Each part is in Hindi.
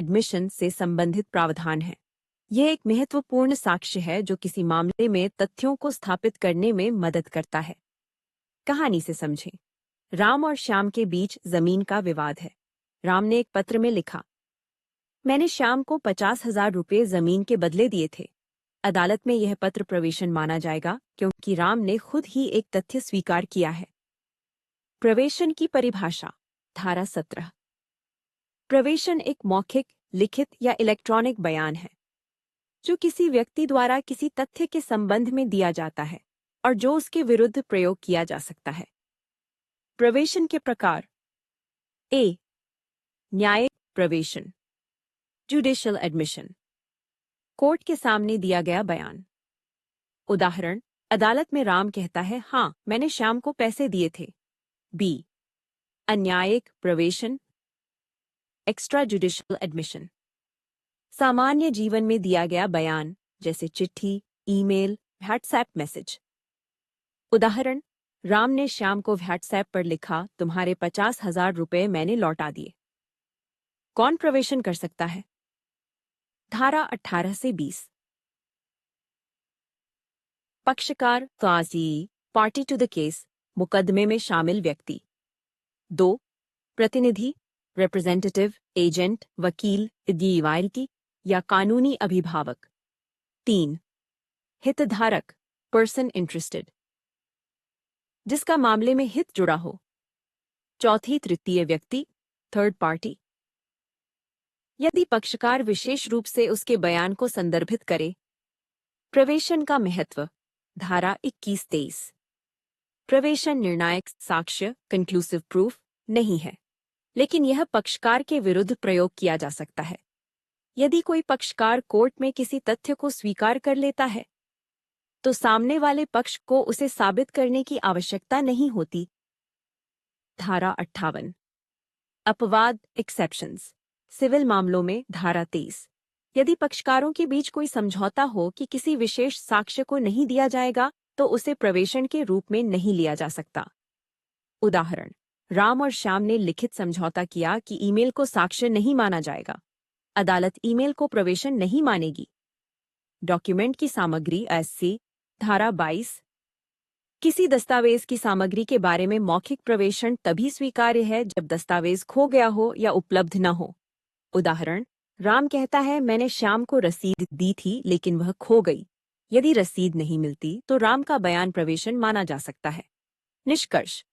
एडमिशन से संबंधित प्रावधान है। यह एक महत्वपूर्ण साक्ष्य है जो किसी मामले में तथ्यों को स्थापित करने में मदद करता है। कहानी से समझें। राम और श्याम के बीच जमीन का विवाद है। राम ने एक पत्र में लिखा, मैंने श्याम को 50,000 रुपये जमीन के बदले दिए थे। अदालत में यह पत्र प्रवेशन माना जाएगा क्योंकि राम ने खुद ही एक तथ्य स्वीकार किया है। प्रवेशन की परिभाषा। धारा 17। प्रवेशन एक मौखिक, लिखित या इलेक्ट्रॉनिक बयान है जो किसी व्यक्ति द्वारा किसी तथ्य के संबंध में दिया जाता है और जो उसके विरुद्ध प्रयोग किया जा सकता है। प्रवेशन के प्रकार। ए, न्यायिक प्रवेशन, जुडिशियल एडमिशन, कोर्ट के सामने दिया गया बयान। उदाहरण, अदालत में राम कहता है, हाँ, मैंने श्याम को पैसे दिए थे। बी, अन्यायिक प्रवेशन, एक्स्ट्रा जुडिशियल एडमिशन, सामान्य जीवन में दिया गया बयान जैसे चिट्ठी, ईमेल, व्हाट्सएप मैसेज। उदाहरण, राम ने श्याम को व्हाट्सएप पर लिखा, तुम्हारे 50,000 रुपये मैंने लौटा दिए। कौन प्रवेशन कर सकता है? धारा 18 से 20। पक्षकार, काजी, पार्टी टू द केस, मुकदमे में शामिल व्यक्ति। 2, प्रतिनिधि, रिप्रेजेंटेटिव, एजेंट, वकील, एडवोकेट या कानूनी अभिभावक। 3, हितधारक, पर्सन इंटरेस्टेड, जिसका मामले में हित जुड़ा हो। 4, तृतीय व्यक्ति, थर्ड पार्टी, यदि पक्षकार विशेष रूप से उसके बयान को संदर्भित करे। प्रवेशन का महत्व। धारा 21-23। प्रवेशन निर्णायक साक्ष्य, कंक्लूसिव प्रूफ, नहीं है, लेकिन यह पक्षकार के विरुद्ध प्रयोग किया जा सकता है। यदि कोई पक्षकार कोर्ट में किसी तथ्य को स्वीकार कर लेता है तो सामने वाले पक्ष को उसे साबित करने की आवश्यकता नहीं होती। धारा 58। अपवाद, एक्सेप्शंस, सिविल मामलों में। धारा 23। यदि पक्षकारों के बीच कोई समझौता हो कि किसी विशेष साक्ष्य को नहीं दिया जाएगा तो उसे प्रवेशन के रूप में नहीं लिया जा सकता। उदाहरण, राम और श्याम ने लिखित समझौता किया कि ईमेल को साक्ष्य नहीं माना जाएगा। अदालत ईमेल को प्रवेशन नहीं मानेगी। डॉक्यूमेंट की सामग्री ऐसी। धारा 22। किसी दस्तावेज की सामग्री के बारे में मौखिक प्रवेशन तभी स्वीकार्य है जब दस्तावेज खो गया हो या उपलब्ध न हो। उदाहरण, राम कहता है, मैंने श्याम को रसीद दी थी लेकिन वह खो गई। यदि रसीद नहीं मिलती तो राम का बयान प्रवेशन माना जा सकता है। निष्कर्ष।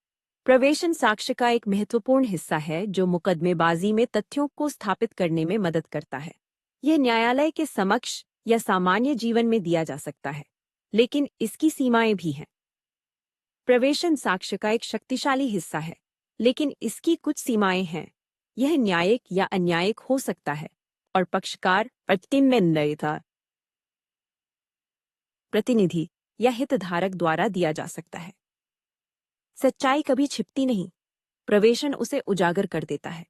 प्रवेशन साक्ष्य का एक महत्वपूर्ण हिस्सा है जो मुकदमेबाजी में तथ्यों को स्थापित करने में मदद करता है। यह न्यायालय के समक्ष या सामान्य जीवन में दिया जा सकता है, लेकिन इसकी सीमाएं भी हैं। प्रवेशन साक्ष्य का एक शक्तिशाली हिस्सा है, लेकिन इसकी कुछ सीमाएं हैं। यह न्यायिक या अन्यायिक हो सकता है और पक्षकार, प्रतिनिधि या हितधारक द्वारा दिया जा सकता है। सच्चाई कभी छिपती नहीं, प्रवेशन उसे उजागर कर देता है।